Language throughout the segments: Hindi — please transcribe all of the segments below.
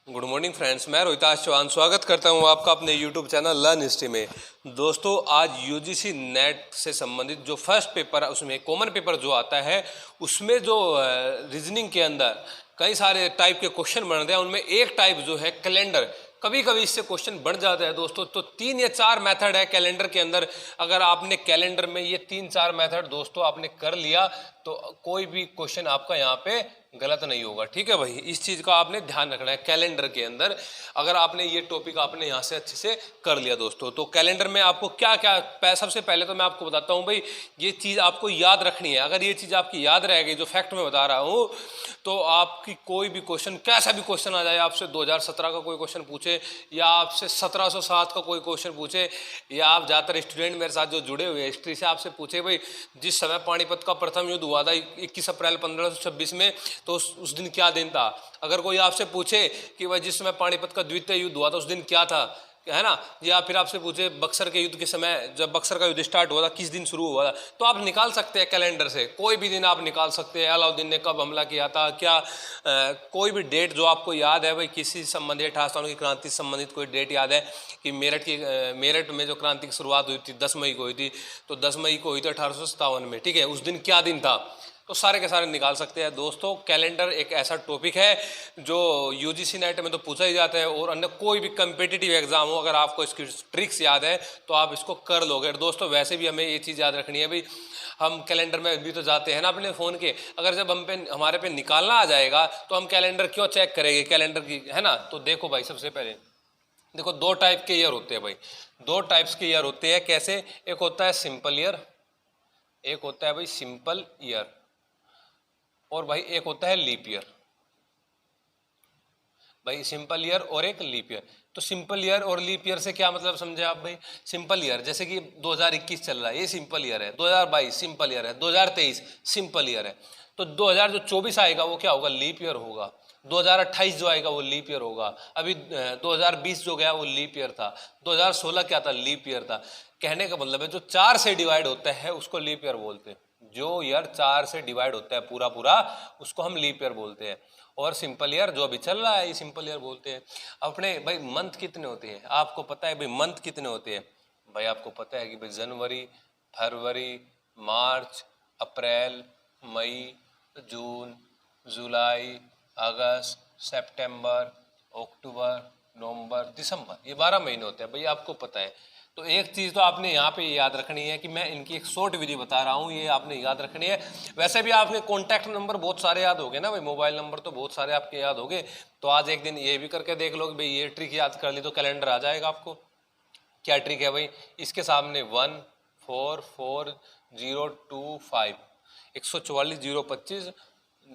गुड मॉर्निंग फ्रेंड्स, मैं रोहिताश चौहान स्वागत करता हूं आपका अपने यूट्यूब चैनल लर्न हिस्ट्री में। दोस्तों, आज यूजीसी नेट से संबंधित जो फर्स्ट पेपर है उसमें कॉमन पेपर जो आता है उसमें जो रीजनिंग के अंदर कई सारे टाइप के क्वेश्चन बन रहे हैं। उनमें एक टाइप जो है कैलेंडर, कभी कभी इससे क्वेश्चन बढ़ जाता है दोस्तों। तो 3 या 4 मेथड है कैलेंडर के अंदर। अगर आपने कैलेंडर में ये 3-4 मेथड दोस्तों आपने कर लिया तो कोई भी क्वेश्चन आपका यहाँ पे गलत नहीं होगा। ठीक है भाई, इस चीज का आपने ध्यान रखना है कैलेंडर के अंदर। अगर आपने ये टॉपिक आपने यहाँ से अच्छे से कर लिया दोस्तों, तो कैलेंडर में आपको क्या क्या, सबसे पहले तो मैं आपको बताता हूँ भाई, ये चीज आपको याद रखनी है। अगर ये चीज आपकी याद रह गई, जो फैक्ट मैं बता रहा हूँ, तो आपकी कोई भी क्वेश्चन, कैसा भी क्वेश्चन आ जाए, आपसे 2017 का कोई क्वेश्चन पूछे या आपसे 1707 का कोई क्वेश्चन पूछे, या आप ज़्यादातर स्टूडेंट मेरे साथ जो जुड़े हुए हैं हिस्ट्री से, आपसे पूछे भाई जिस समय पानीपत का प्रथम युद्ध हुआ था 21 अप्रैल 1526 में, तो उस दिन क्या दिन था। अगर कोई आपसे पूछे कि भाई जिस समय पानीपत का द्वितीय युद्ध हुआ था उस दिन क्या था, है ना, या फिर आपसे पूछे बक्सर के युद्ध के समय, जब बक्सर का युद्ध स्टार्ट हुआ था किस दिन शुरू हुआ था, तो आप निकाल सकते हैं कैलेंडर से, कोई भी दिन आप निकाल सकते हैं। अलाउद्दीन ने कब हमला किया था, क्या कोई भी डेट जो आपको याद है भाई, किसी संबंधित 18 सालों की क्रांति से संबंधित कोई डेट याद है कि मेरठ में जो क्रांति की शुरुआत हुई थी 10 मई को हुई थी, तो 10 मई को हुई थी 1857 में। ठीक है, उस दिन क्या दिन था, तो सारे के सारे निकाल सकते हैं दोस्तों। कैलेंडर एक ऐसा टॉपिक है जो यूजीसी नेट में तो पूछा ही जाता है, और अन्य कोई भी कम्पिटिटिव एग्जाम हो, अगर आपको इसकी ट्रिक्स याद है तो आप इसको कर लोगे। दोस्तों, वैसे भी हमें ये चीज़ याद रखनी है भाई, हम कैलेंडर में भी तो जाते हैं ना अपने फ़ोन के, अगर जब हमारे पे निकालना आ जाएगा तो हम कैलेंडर क्यों चेक करेंगे कैलेंडर की, है ना। तो देखो भाई, सबसे पहले देखो, 2 टाइप के ईयर होते हैं भाई, 2 टाइप्स के ईयर होते हैं। कैसे? एक होता है सिंपल ईयर, एक होता है भाई सिंपल ईयर, और भाई एक होता है लीप ईयर। भाई सिंपल ईयर और एक लीप ईयर। तो सिंपल ईयर और लीप ईयर से क्या मतलब समझे आप भाई? सिंपल ईयर जैसे कि 2021 चल रहा है, ये सिंपल ईयर है। 2022 सिंपल ईयर है। 2023 सिंपल ईयर है। तो 2024 आएगा वो क्या होगा? लीप ईयर होगा। 2028 जो आएगा वो लीप ईयर होगा। अभी 2020 जो गया वो लीप ईयर था। 2016 क्या था? लीप ईयर था। कहने का मतलब है जो 4 से डिवाइड होता है उसको लीप ईयर बोलते हैं। जो ईयर 4 से डिवाइड होता है पूरा पूरा, उसको हम लीप ईयर बोलते हैं। और सिंपल ईयर जो अभी चल रहा है ये सिंपल ईयर बोलते हैं। अपने भाई मंथ कितने होते हैं आपको पता है? भाई मंथ कितने होते हैं? भाई आपको पता है कि भाई जनवरी, फरवरी, मार्च, अप्रैल, मई, जून, जुलाई, अगस्त, सितंबर, अक्टूबर, नवंबर, दिसंबर, ये 12 महीने होते हैं भाई, आपको पता है। तो एक चीज़ तो आपने यहाँ पे याद रखनी है कि मैं इनकी एक शॉर्ट विधि बता रहा हूँ, ये आपने याद रखनी है। वैसे भी आपने कॉन्टैक्ट नंबर बहुत सारे याद हो गए ना भाई, मोबाइल नंबर तो बहुत सारे आपके याद हो गए। तो आज एक दिन ये भी करके देख लो कि भाई ये ट्रिक याद कर ली तो कैलेंडर आ जाएगा आपको। क्या ट्रिक है भाई? इसके सामने 1 4 4 0 2 5, 144 0 25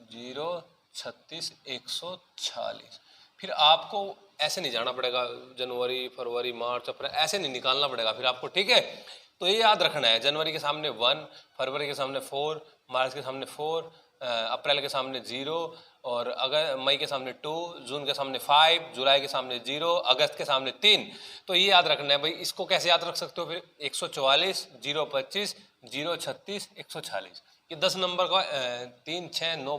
0 36 146। फिर आपको ऐसे नहीं जाना पड़ेगा, जनवरी, फरवरी, मार्च, अप्रैल, ऐसे नहीं निकालना पड़ेगा फिर आपको। ठीक है, तो ये याद रखना है, जनवरी के सामने 1, फरवरी के सामने 4, मार्च के सामने 4, अप्रैल के सामने 0, और अगर मई के सामने 2, जून के सामने 5, जुलाई के सामने 0, अगस्त के सामने 3। तो ये याद रखना है भाई। इसको कैसे याद रख सकते हो फिर? 144 0 25 0 36 146, ये 10 नंबर का 3 6 9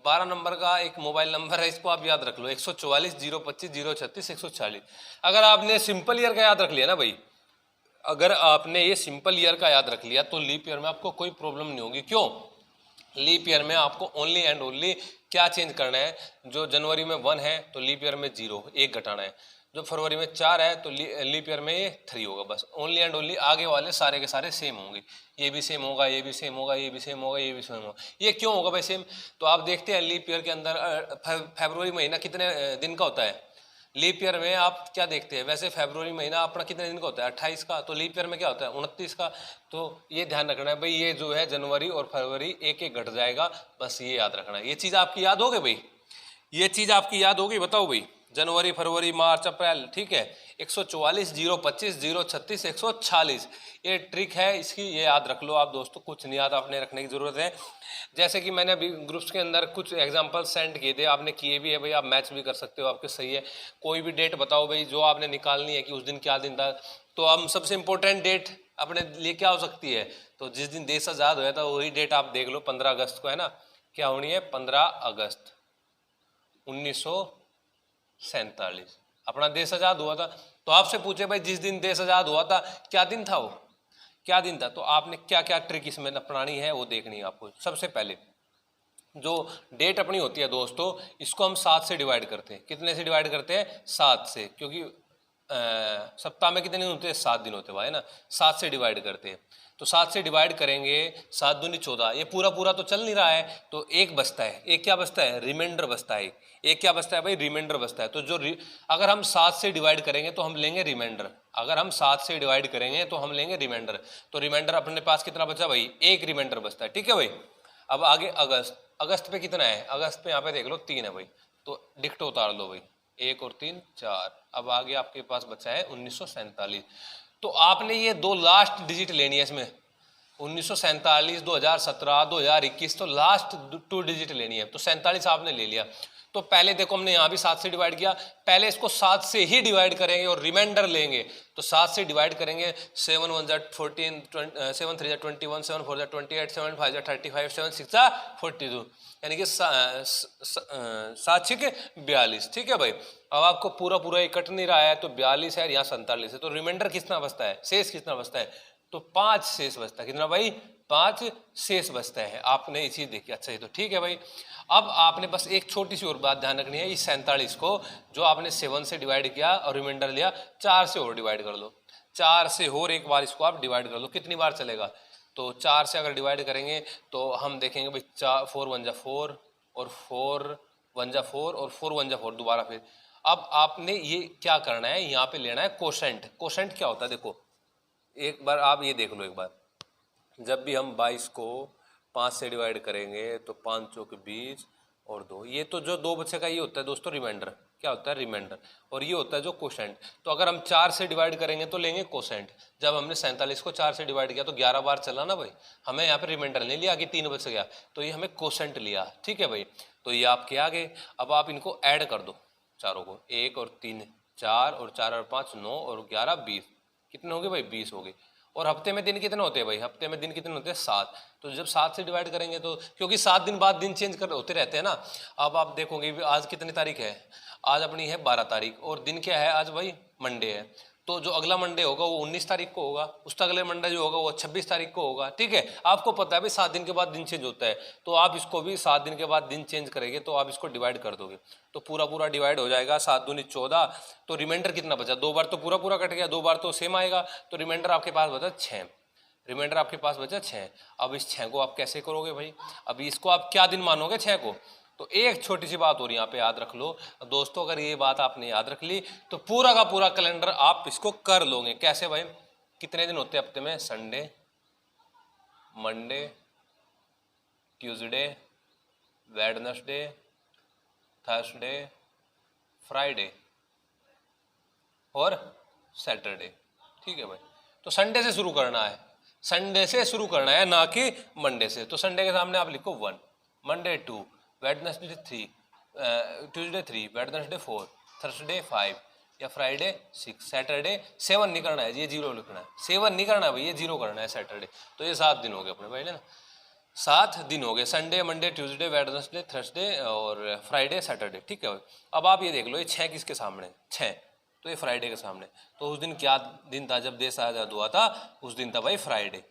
12 नंबर का एक मोबाइल नंबर है, इसको आप याद रख लो, 144 0 25 0 36 146। अगर आपने सिंपल ईयर का याद रख लिया ना भाई, अगर आपने ये सिंपल ईयर का याद रख लिया तो लीप ईयर में आपको कोई प्रॉब्लम नहीं होगी। क्यों? लीप ईयर में आपको ओनली एंड ओनली क्या चेंज करना है? जो जनवरी में 1 है तो लीप ईयर में 0, 1 घटाना है। जो फरवरी में 4 है तो लीप ईयर में ये 3 होगा। बस ओनली एंड ओनली, आगे वाले सारे के सारे सेम होंगे। ये भी सेम होगा, ये भी सेम होगा, ये भी सेम होगा, ये भी सेम होगा। ये क्यों होगा भाई सेम? तो आप देखते हैं लीप ईयर के अंदर फरवरी महीना कितने दिन का होता है? लीप ईयर में आप क्या देखते हैं? वैसे फरवरी महीना अपना कितने दिन का होता है? 28 का। तो लीप ईयर में क्या होता है? 29 का। तो ये ध्यान रखना है भाई, ये जो है जनवरी और फरवरी एक एक घट जाएगा, बस ये याद रखना है। ये चीज़ आपकी याद होगी भाई? ये चीज़ आपकी याद होगी? बताओ भाई, जनवरी, फरवरी, मार्च, अप्रैल। ठीक है, 144 0 25 0 36 146, ये ट्रिक है इसकी, ये याद रख लो आप दोस्तों। कुछ नहीं याद आपने रखने की ज़रूरत है। जैसे कि मैंने अभी ग्रुप्स के अंदर कुछ एग्जांपल सेंड किए थे, आपने किए भी है भाई, आप मैच भी कर सकते हो, आपके सही है। कोई भी डेट बताओ भाई जो आपने निकालनी है कि उस दिन क्या दिन था। तो हम सबसे इम्पोर्टेंट डेट अपने लिए क्या हो सकती है? तो जिस दिन देश आज़ाद हुआ था वही डेट आप देख लो, 15 अगस्त को, है ना। क्या होनी है? 15 अगस्त 1947। 47। अपना देश आजाद हुआ था, तो आपसे पूछे भाई जिस दिन देश आजाद हुआ था क्या दिन था, वो क्या दिन था, तो आपने क्या क्या ट्रिक इसमें अपनानी है वो देखनी है आपको। सबसे पहले जो डेट अपनी होती है दोस्तों, इसको हम 7 से डिवाइड करते हैं। कितने से डिवाइड करते हैं? 7 से, क्योंकि सप्ताह में कितने दिन होते हैं? 7 दिन होते हैं भाई ना, 7 से डिवाइड करते हैं। तो 7 से डिवाइड करेंगे, 7 दूनी 14, ये पूरा पूरा तो चल नहीं रहा है, तो एक बचता है। एक क्या बचता है? रिमाइंडर बचता है। एक क्या बचता है भाई? रिमाइंडर बचता है। तो जो अगर हम 7 से डिवाइड करेंगे तो हम लेंगे रिमाइंडर। अगर हम 7 से डिवाइड करेंगे तो हम लेंगे रिमाइंडर। तो रिमाइंडर अपने पास कितना बचा भाई? एक रिमाइंडर बचता है। ठीक है भाई। अब आगे अगस्त, अगस्त पे कितना है? अगस्त पे यहाँ पे देख लो 3 है भाई, तो डिक्टो उतार लो भाई, 1 और 3 4। अब आगे आपके पास बचा है 1947। तो आपने ये दो लास्ट डिजिट लेनी है इसमें, 1947, 2017, 2021, तो लास्ट 2 डिजिट लेनी है। तो 47 आपने ले लिया। तो पहले देखो हमने यहाँ भी 7 से डिवाइड किया, पहले इसको 7 से ही डिवाइड करेंगे और रिमाइंडर लेंगे। तो 7 से डिवाइड करेंगे, 7 1 जा 14, 7 3 जा 21, 7 4 जा 28, 7 5 जा 35, 7 6 जा 42, यानी कि 7 6 42। ठीक है भाई। अब आपको पूरा पूरा ये कट नहीं रहा है, तो 42 है, यहाँ 47 है, तो रिमाइंडर कितना बचता है? शेष कितना बचता है? तो 5 शेष बचता है। कितना भाई? 5 शेष बचता है। आपने ये चीज देखी, अच्छा ये तो ठीक है भाई। अब आपने बस एक छोटी सी और बात ध्यान रखनी है, इस 47 को जो आपने 7 से डिवाइड किया और रिमाइंडर लिया, 4 से और डिवाइड कर लो। 4 से और एक बार इसको आप डिवाइड कर लो, कितनी बार चलेगा? तो 4 से अगर डिवाइड करेंगे तो हम देखेंगे भाई 4 1 जा 4 और 4 1 जा 4 और 4 1 जा 4 दोबारा फिर। अब आपने ये क्या करना है, यहाँ पे लेना है कोशेंट। कोशेंट क्या होता है? देखो एक बार आप ये देख लो, एक बार जब भी हम 22 को 5 से डिवाइड करेंगे तो 5 चौक 20 और 2, ये तो जो 2 बचे का ये होता है दोस्तों रिमाइंडर। क्या होता है? रिमाइंडर। और ये होता है जो कोशेंट। तो अगर हम 4 से डिवाइड करेंगे तो लेंगे कोशेंट। जब हमने 47 को 4 से डिवाइड किया तो 11 बार चला ना भाई, हमें यहाँ पे रिमाइंडर नहीं लिया कि 3 बच गया, तो ये हमें कोशेंट लिया। ठीक है भाई। तो ये आपके आगे। अब आप इनको ऐड कर दो चारों को, 1 और 3 4 और 4 और 5 9 और 11 20, कितने हो गए भाई? 20 हो गए। और हफ्ते में दिन कितने होते हैं भाई? हफ्ते में दिन कितने होते हैं? 7। तो जब 7 से डिवाइड करेंगे तो, क्योंकि 7 दिन बाद दिन चेंज कर होते रहते हैं ना। अब आप देखोगे आज कितनी तारीख है? आज अपनी है 12 तारीख, और दिन क्या है आज भाई? मंडे है। तो जो अगला मंडे होगा वो 19 तारीख को होगा, उसका अगले मंडे जो होगा वो 26 तारीख को होगा। ठीक है। आपको पता है भाई 7 दिन के बाद दिन चेंज होता है, तो आप इसको भी 7 दिन के बाद दिन चेंज करेंगे तो आप इसको डिवाइड कर दोगे, तो पूरा पूरा डिवाइड हो जाएगा। 7 दूनी 14, तो रिमाइंडर कितना बचा? 2 बार तो पूरा पूरा कट गया, 2 बार तो सेम आएगा, तो रिमाइंडर आपके पास बचा 6। रिमाइंडर आपके पास बचा 6। अब इस 6 को आप कैसे करोगे भाई? अभी इसको आप क्या दिन मानोगे 6 को? तो एक छोटी सी बात और यहाँ पे याद रख लो दोस्तों, अगर ये बात आपने याद रख ली तो पूरा का पूरा कैलेंडर आप इसको कर लोगे। कैसे भाई? कितने दिन होते हैं हफ्ते में? Sunday, Monday, Tuesday, Wednesday, Thursday, Friday और सैटरडे। ठीक है भाई। तो संडे से शुरू करना है, संडे से शुरू करना है, ना कि मंडे से। तो संडे के सामने आप लिखो 1, Monday 2, Wednesday 3, Tuesday 3, Wednesday 4, Thursday 5 या फ्राइडे 6, सैटरडे 7 नहीं करना है, ये 0 लिखना है। 7 नहीं करना है भाई, ये 0 करना है सैटरडे। तो ये 7 दिन हो गए अपने भाई ना, 7 दिन हो गए। Sunday, Monday, Tuesday, Wednesday, Thursday और फ्राइडे, सैटरडे। ठीक है भाई। अब आप ये देख लो, ये 6 किसके सामने? 6, तो ये फ्राइडे के सामने। तो उस दिन क्या दिन था जब देश आज़ाद हुआ था? उस दिन था भाई फ्राइडे।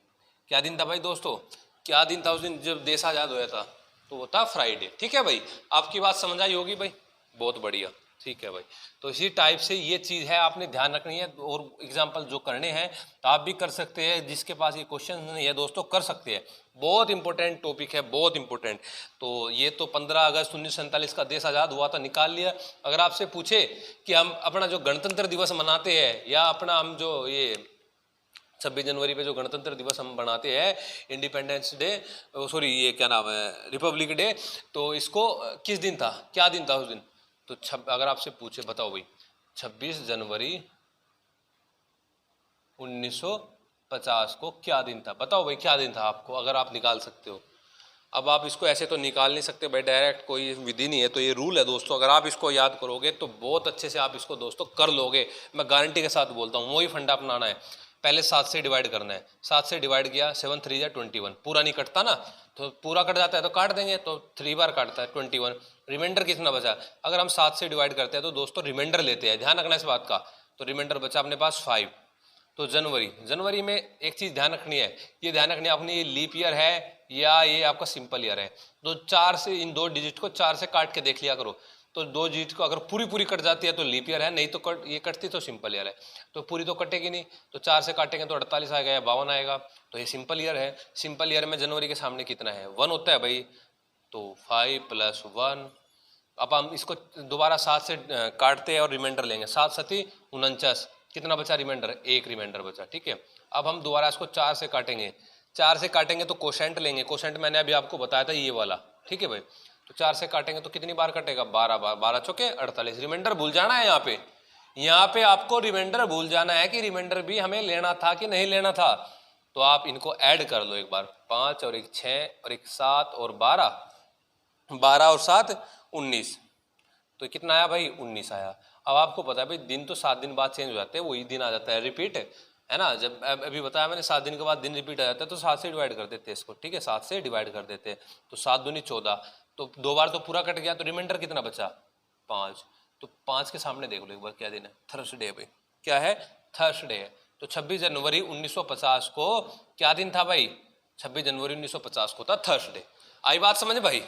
क्या दिन था भाई दोस्तों? क्या दिन था उस दिन जब देश आज़ाद हुआ था? तो वो था फ्राइडे। ठीक है भाई। आपकी बात समझ आई होगी भाई, बहुत बढ़िया। ठीक है भाई। तो इसी टाइप से ये चीज़ है, आपने ध्यान रखनी है। और एग्जाम्पल जो करने हैं तो आप भी कर सकते हैं, जिसके पास ये क्वेश्चन नहीं है दोस्तों कर सकते हैं। बहुत इंपॉर्टेंट टॉपिक है, बहुत इंपॉर्टेंट। तो ये तो 15 अगस्त 1947 का देश आज़ाद हुआ था, निकाल लिया। अगर आपसे पूछे कि हम अपना जो गणतंत्र दिवस मनाते हैं, या अपना हम जो ये 26 जनवरी पे जो गणतंत्र दिवस हम बनाते हैं, इंडिपेंडेंस डे, सॉरी ये क्या नाम है, रिपब्लिक डे, तो इसको किस दिन था? क्या दिन था उस दिन? तो अगर आपसे पूछे बताओ भाई 26 जनवरी 1950 को क्या दिन था? बताओ भाई क्या दिन था आपको, अगर आप निकाल सकते हो। अब आप इसको ऐसे तो निकाल नहीं सकते भाई डायरेक्ट, कोई विधि नहीं है। तो ये रूल है दोस्तों, अगर आप इसको याद करोगे तो बहुत अच्छे से आप इसको दोस्तों कर लोगे। मैं गारंटी के साथ बोलता हूँ, वही फंडा अपनाना है। पहले 7 से डिवाइड करना है, 7 से डिवाइड किया, 7 3 21, पूरा नहीं कटता ना, तो पूरा कट जाता है तो काट देंगे, तो 3 बार काटता है 21, रिमाइंडर कितना बचा? अगर हम 7 से डिवाइड करते हैं तो दोस्तों रिमाइंडर लेते हैं, ध्यान रखना इस बात का, तो रिमाइंडर बचा अपने पास 5। तो जनवरी में एक चीज ध्यान रखनी है, ये ध्यान रखनी है अपनी, ये लीप ईयर है या ये आपका सिंपल ईयर है। तो 4 से इन 2 डिजिट को 4 से काट के देख लिया करो, तो 2 डिजिट को अगर पूरी कट जाती है तो लीप ईयर है, नहीं तो ये कटती तो सिंपल ईयर है। तो पूरी तो कटेगी नहीं, तो 4 से काटेंगे तो 48 आएगा या 52 आएगा, तो ये सिंपल ईयर है। सिंपल ईयर में जनवरी के सामने कितना है? 1 होता है भाई, तो 5 + 1। अब हम इसको दोबारा 7 से काटते हैं और रिमाइंडर लेंगे, 7 7 49, कितना बचा रिमाइंडर? 1 रिमाइंडर बचा, ठीक है। अब हम दोबारा इसको 4 से काटेंगे, 4 से काटेंगे तो कोशेंट लेंगे, कोशेंट मैंने अभी आपको बताया था ये वाला, ठीक है भाई। तो 4 से काटेंगे तो कितनी बार कटेगा? 12 बार, 12 चौके 48। रिमाइंडर भूल जाना है यहाँ पे आपको रिमाइंडर भूल जाना है कि रिमाइंडर भी हमें लेना था कि नहीं लेना था। तो आप इनको ऐड कर लो एक बार, 5 और 1 6 और 1 7 और 12, 12 और 7 19, तो कितना आया भाई? 19 आया। अब आपको पता है भाई दिन तो 7 दिन बाद चेंज हो जाते हैं, वही दिन आ जाता है, रिपीट है ना। जब अभी बताया मैंने 7 दिन के बाद दिन रिपीट आ जाता है, तो 7 से डिवाइड कर देते हैं इसको, ठीक है, 7 से डिवाइड कर देते हैं, तो 7 दूनी 14, तो 2 बार तो पूरा कट गया, तो रिमाइंडर कितना बचा? 5। तो 5 के सामने देख लो एक बार क्या दिन है? थर्सडे भाई, क्या है? थर्सडे है। तो 26 जनवरी 1950 को क्या दिन था भाई? 26 जनवरी 1950 को था थर्सडे। आई बात समझ भाई?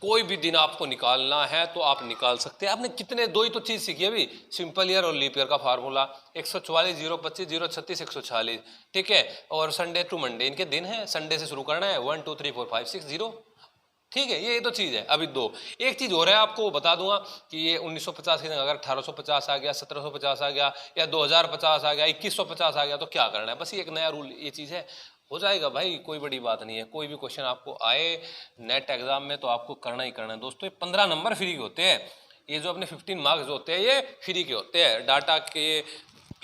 कोई भी दिन आपको निकालना है तो आप निकाल सकते हैं। आपने कितने, 2 ही तो चीज सीखी है अभी, सिंपल ईयर और लीप ईयर का फार्मूला, 144 0 25 0 36 146, ठीक है। और संडे टू मंडे इनके दिन है, संडे से शुरू करना है, 1 2 3 4 5 6 0, ठीक है। ये तो चीज है। अभी 2 एक चीज हो रहा है, आपको बता दूंगा कि ये 1950 की अगर 1850 आ गया, 1750 आ गया, या 2050 आ गया, 2150 आ गया, तो क्या करना है? बस ये एक नया रूल, ये चीज है, हो जाएगा भाई, कोई बड़ी बात नहीं है। कोई भी क्वेश्चन आपको आए नेट एग्जाम में तो आपको करना ही करना है दोस्तों। ये 15 नंबर फ्री के होते हैं, ये जो अपने 15 मार्क्स होते हैं ये फ्री के होते हैं, डाटा के,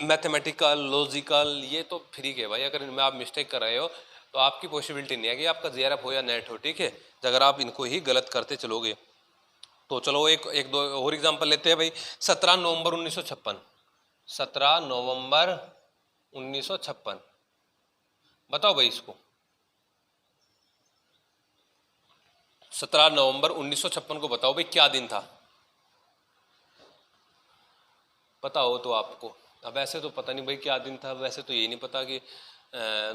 मैथमेटिकल, लॉजिकल, ये तो फ्री के भाई। अगर इनमें आप मिस्टेक कर रहे हो तो आपकी पॉसिबिलिटी नहीं है कि आपका जेआरएफ हो या नेट हो, ठीक है, अगर आप इनको ही गलत करते चलोगे तो। चलो एक दो और एग्जांपल लेते हैं भाई। 17 नवंबर 1956, 17 नवंबर 1956, बताओ भाई इसको। 17 नवंबर 1956 को बताओ भाई क्या दिन था? पता हो तो आपको। अब ऐसे तो पता नहीं भाई क्या दिन था, वैसे तो ये नहीं पता कि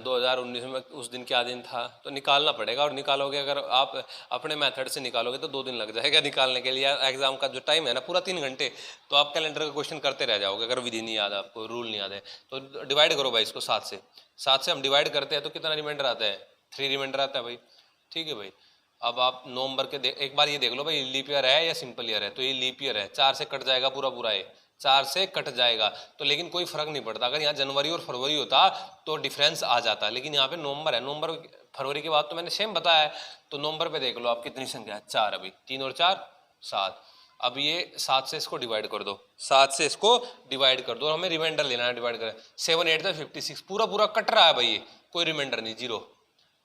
2019 में उस दिन क्या दिन था, तो निकालना पड़ेगा। और निकालोगे अगर आप अपने मेथड से निकालोगे तो 2 दिन लग जाएगा निकालने के लिए। एग्जाम का जो टाइम है ना पूरा 3 घंटे, तो आप कैलेंडर का क्वेश्चन करते रह जाओगे अगर विधि नहीं याद, आपको रूल नहीं याद है। तो डिवाइड करो भाई इसको 7 से, 7 से हम डिवाइड करते हैं तो कितना रिमाइंडर आता है? 3 रिमाइंडर आता है भाई, ठीक है भाई। अब आप नवंबर के एक बार ये देख लो भाई, लीप ईयर है या सिंपल ईयर है? तो ये लीप ईयर है, 4 से कट जाएगा पूरा पूरा, ये 4 से कट जाएगा, तो लेकिन कोई फर्क नहीं पड़ता। अगर यहाँ जनवरी और फरवरी होता तो डिफरेंस आ जाता, लेकिन यहाँ पे नवंबर है, नवंबर फरवरी के बाद तो मैंने सेम बताया है। तो नवंबर पे देख लो आप कितनी संख्या है? 4, अभी 3 और 4 7। अब ये 7 से इसको डिवाइड कर दो, 7 से इसको डिवाइड कर दो, हमें रिमाइंडर लेना है, डिवाइड करें 7 8 56, पूरा पूरा कट रहा है भाई, ये कोई रिमाइंडर नहीं, 0।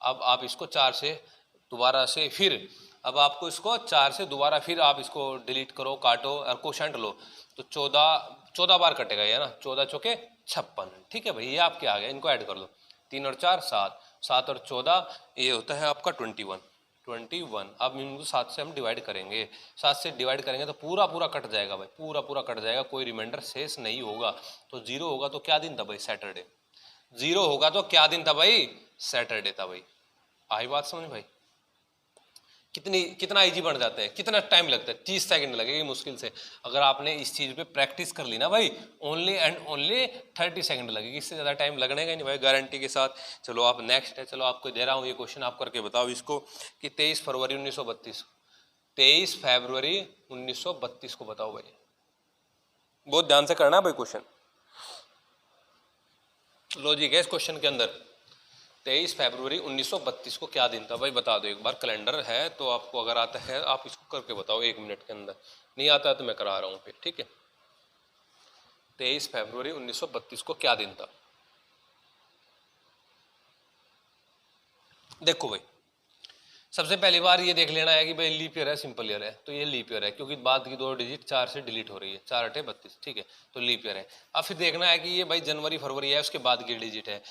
अब आप इसको 4 से दोबारा से फिर, अब आपको इसको 4 से दोबारा फिर आप इसको डिलीट करो, काटो और कोशेंट लो, तो 14 बार कटेगा ये ना, 14 चौके 56, ठीक है भाई। ये आपके आ गए, इनको ऐड कर लो, 3 और 4 7, 7 और 14 ये होता है आपका 21। अब इनको 7 से हम डिवाइड करेंगे, 7 से डिवाइड करेंगे तो पूरा पूरा कट जाएगा भाई, पूरा पूरा कट जाएगा, कोई रिमाइंडर शेष नहीं होगा। तो 0 होगा तो क्या दिन था भाई? सैटरडे। 0 होगा तो क्या दिन था भाई? सैटरडे था भाई। आई बात समझ भाई? कितना इजी बन जाता है, कितना टाइम लगता है? 30 सेकंड लगेगी मुश्किल से। अगर आपने इस चीज पे प्रैक्टिस कर ली ना भाई, ओनली एंड ओनली 30 सेकंड लगेगी, इससे ज्यादा टाइम लगने का ही नहीं भाई, गारंटी के साथ। चलो आप नेक्स्ट है, चलो आपको दे रहा हूँ ये क्वेश्चन, आप करके बताओ इसको कि 23 फरवरी 1932, 23 फरवरी 1932 को बताओ भाई। बहुत ध्यान से करना भाई क्वेश्चन, लॉजिक है इस क्वेश्चन के अंदर। 23 फरवरी 1932 को क्या दिन था भाई? बता दो एक बार, कैलेंडर है तो आपको अगर आता है आप इसको करके बताओ 1 मिनट के अंदर, नहीं आता है तो मैं करा रहा हूँ फिर, ठीक है। 23 फरवरी 1932 को क्या दिन था? देखो भाई सबसे पहली बार ये देख लेना है कि भाई लीप ईयर है सिंपल ईयर है, तो ये लीप ईयर है क्योंकि बाद की 2 डिजिट 4 से डिलीट हो रही है, 4 8 32, ठीक है, तो लीप ईयर है। अब फिर देखना है कि ये भाई जनवरी फरवरी है, उसके बाद की डिजिट है।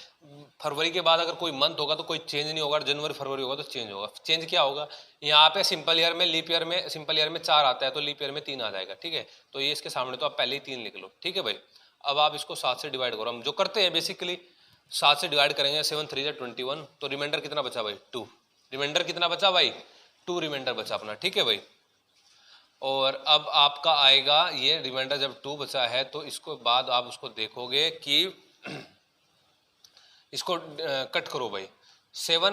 फरवरी के बाद अगर कोई मंथ होगा तो कोई चेंज नहीं होगा, जनवरी फरवरी होगा तो चेंज होगा। चेंज क्या होगा, यहाँ पे सिंपल ईयर में लीप ईयर में सिंपल ईयर में 4 आता है तो लीप ईयर में 3 आ जाएगा, ठीक है, तो ये इसके सामने तो आप पहले ही 3 लिख लो, ठीक है भाई। अब आप इसको 7 से डिवाइड करो, हम जो करते हैं बेसिकली 7 से डिवाइड करेंगे, 7 3 21, तो रिमाइंडर कितना बचा भाई 2, रिमाइंडर कितना बचा भाई 2 रिमाइंडर बचा अपना, ठीक है भाई। और अब आपका आएगा ये रिमाइंडर जब 2 बचा है तो इसको बाद आप उसको देखोगे कि इसको कट करो भाई, 7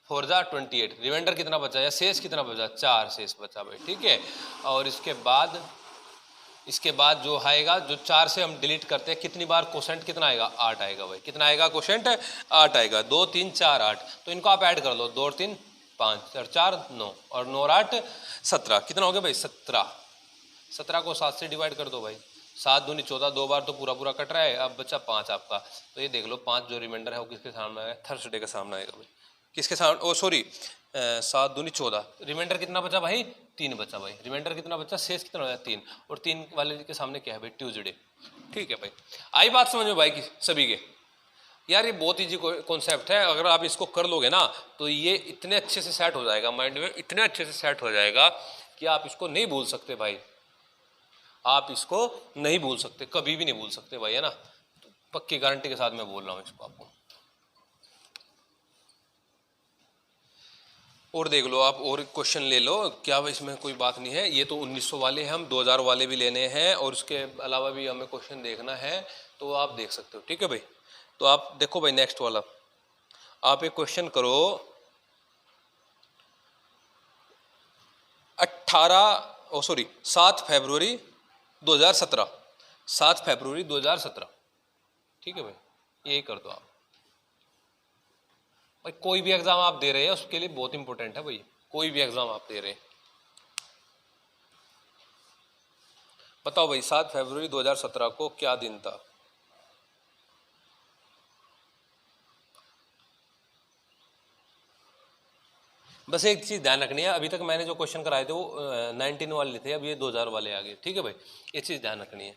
4 जा 28, रिमाइंडर कितना बचा या शेष कितना बचा 4 शेष बचा भाई, ठीक है। और इसके बाद जो आएगा, जो 4 से हम डिलीट करते हैं कितनी बार, कोशेंट कितना आएगा 8 आएगा भाई, कितना आएगा कोशेंट 8 आएगा, 2 3 4 8, तो इनको आप ऐड कर लो, 2 और 3 5 और 4 9 और 9 और 8 17, कितना हो गया भाई 17। 17 को 7 से डिवाइड कर दो भाई, 7 दूनी 14, 2 बार तो पूरा पूरा कट रहा है, अब बचा 5 आपका, तो ये देख लो 5 जो रिमाइंडर है वो किसके सामने आएगा, थर्सडे के सामने आएगा भाई, किसके सामने, ओ सॉरी 7 दूनी 14, रिमाइंडर कितना बचा भाई 3 बचा भाई, रिमाइंडर कितना बचा, शेष कितना होगा 3, और 3 वाले के सामने क्या है भाई ट्यूसडे, ठीक है भाई। आई बात समझ में भाई की सभी के, यार ये बहुत इजी कॉन्सेप्ट है, अगर आप इसको कर लोगे ना तो ये इतने अच्छे से सेट हो जाएगा माइंड में, इतने अच्छे से सेट हो जाएगा कि आप इसको नहीं भूल सकते भाई, आप इसको नहीं भूल सकते, कभी भी नहीं भूल सकते भाई, है ना, तो पक्की गारंटी के साथ मैं बोल रहा हूँ इसको आपको। और देख लो आप, और क्वेश्चन ले लो, क्या इसमें कोई बात नहीं है, ये तो 1900 वाले हैं, हम 2000 वाले भी लेने हैं और उसके अलावा भी हमें क्वेश्चन देखना है, तो आप देख सकते हो, ठीक है भाई। तो आप देखो भाई नेक्स्ट वाला, आप एक क्वेश्चन करो 7 फरवरी 2017, 7 फरवरी 2017, ठीक है भाई, यही कर दो आप भाई। कोई भी एग्जाम आप दे रहे हैं उसके लिए बहुत इंपॉर्टेंट है भाई, कोई भी एग्जाम आप दे रहे हैं, बताओ भाई 7 फरवरी 2017 को क्या दिन था, बस एक चीज ध्यान रखनी है, अभी तक मैंने जो क्वेश्चन कराए थे वो 19 वाले थे, अब ये 2000 वाले आ गए, ठीक है भाई, ये चीज ध्यान रखनी है।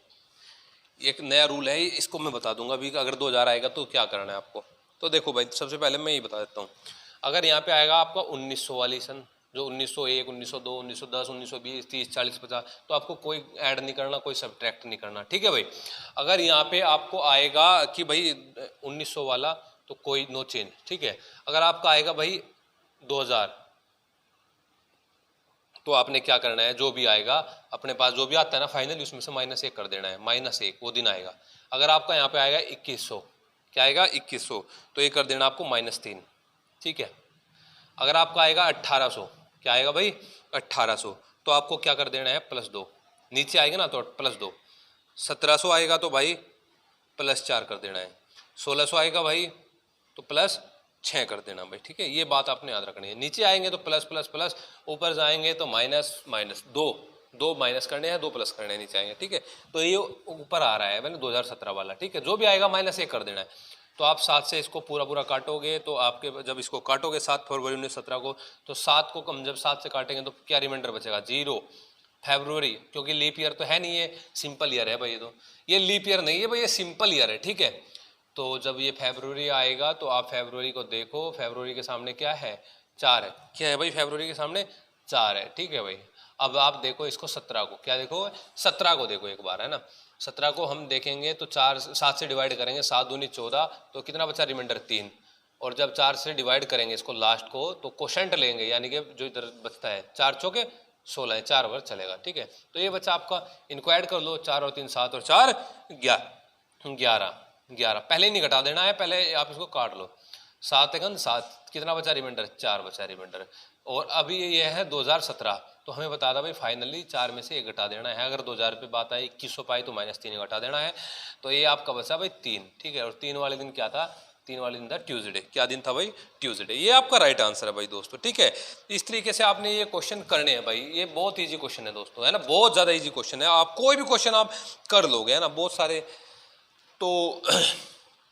एक नया रूल है, इसको मैं बता दूंगा अभी, अगर 2000 आएगा तो क्या करना है आपको। तो देखो भाई सबसे पहले मैं ये बता देता हूँ, अगर यहाँ पे आएगा आपका 1900 वाली सन, जो 1901 1902 1910 1920 30 40 50, तो आपको कोई ऐड नहीं करना, कोई सब्ट्रैक्ट नहीं करना, ठीक है भाई। अगर यहाँ पे आपको आएगा कि भाई 1900 वाला तो कोई नो चेंज, ठीक है। अगर आपका आएगा भाई 2000, तो आपने क्या करना है, जो भी आएगा अपने पास जो भी आता है ना फाइनली उसमें से -1 कर देना है, -1 वो दिन आएगा। अगर आपका यहाँ पे आएगा 2100, क्या आएगा 2100, तो ये कर देना आपको -3, ठीक है। अगर आपका आएगा 1800, क्या आएगा भाई 1800, तो आपको क्या कर देना है +2, नीचे आएगा ना तो +2। 1700 आएगा तो भाई +4 कर देना है, 1600 आएगा भाई तो +6 कर देना भाई, ठीक है। ये बात आपने याद रखनी है, नीचे आएंगे तो प्लस प्लस प्लस, ऊपर जाएंगे तो माइनस माइनस, दो माइनस करने हैं, 2 प्लस करने हैं, नीचे आएंगे, ठीक है। तो ये ऊपर आ रहा है मैंने 2017 वाला, ठीक है, जो भी आएगा -1 कर देना है। तो आप 7 से इसको पूरा पूरा काटोगे, तो आपके जब इसको काटोगे 7 फरवरी 1917 को, तो 7 को हम जब 7 से काटेंगे तो क्या रिमाइंडर बचेगा 0। फरवरी क्योंकि लीप ईयर तो है नहीं, ये सिंपल ईयर है भाई, ये तो ये लीप ईयर नहीं है भाई, ये सिंपल ईयर है, ठीक है। तो जब ये फरवरी आएगा तो आप फरवरी को देखो, फरवरी के सामने क्या है 4 है, क्या है भाई फरवरी के सामने 4 है, ठीक है भाई। अब आप देखो इसको 17 को, क्या देखो 17 को देखो एक बार, है ना। 17 को हम देखेंगे तो 7 से डिवाइड करेंगे, 7 दूनी 14, तो कितना बचा रिमाइंडर 3, और जब 4 से डिवाइड करेंगे इसको लास्ट को तो कोशेंट लेंगे, यानी कि जो इधर बचता है 4 चौके 16 है, 4 बार चलेगा, ठीक है। तो ये बचा आपका, इनको ऐड कर लो, 4 और 3 7 और 4 11, पहले नहीं घटा देना है, पहले आप इसको काट लो, 7 1 7, कितना बचा रिमाइंडर 4 बचा रिमाइंडर। और अभी ये है 2017, तो हमें बता था भाई फाइनली 4 में से 1 घटा देना है, अगर 2000 पे बात आई 2100 पाई तो -3 घटा देना है, तो ये आपका बचा भाई 3, ठीक है। और 3 वाले दिन क्या था, 3 वाले दिन था ट्यूसडे, क्या दिन था भाई ट्यूसडे, ये आपका राइट आंसर है भाई दोस्तों, ठीक है। इस तरीके से आपने ये क्वेश्चन करने हैं भाई, ये बहुत ईजी क्वेश्चन है दोस्तों, है ना, बहुत ज़्यादा ईजी क्वेश्चन है, आप कोई भी क्वेश्चन आप कर लोगे, है ना, बहुत सारे। तो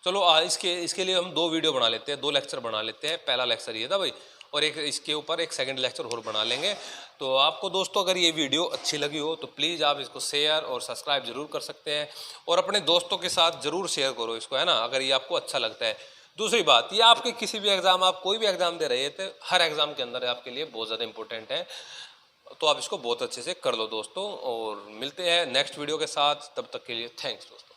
चलो इसके लिए हम 2 वीडियो बना लेते हैं, 2 लेक्चर बना लेते हैं, पहला लेक्चर ये था भाई, और एक इसके ऊपर एक सेकंड लेक्चर और बना लेंगे। तो आपको दोस्तों अगर ये वीडियो अच्छी लगी हो तो प्लीज़ आप इसको शेयर और सब्सक्राइब जरूर कर सकते हैं, और अपने दोस्तों के साथ ज़रूर शेयर करो इसको, है ना, अगर ये आपको अच्छा लगता है। दूसरी बात, ये आपके किसी भी एग्ज़ाम, आप कोई भी एग्ज़ाम दे रहे हैं तो हर एग्ज़ाम के अंदर आपके लिए बहुत ज़्यादा इंपॉर्टेंट है। तो आप इसको बहुत अच्छे से कर लो दोस्तों, और मिलते हैं नेक्स्ट वीडियो के साथ। तब तक के लिए थैंक्स दोस्तों।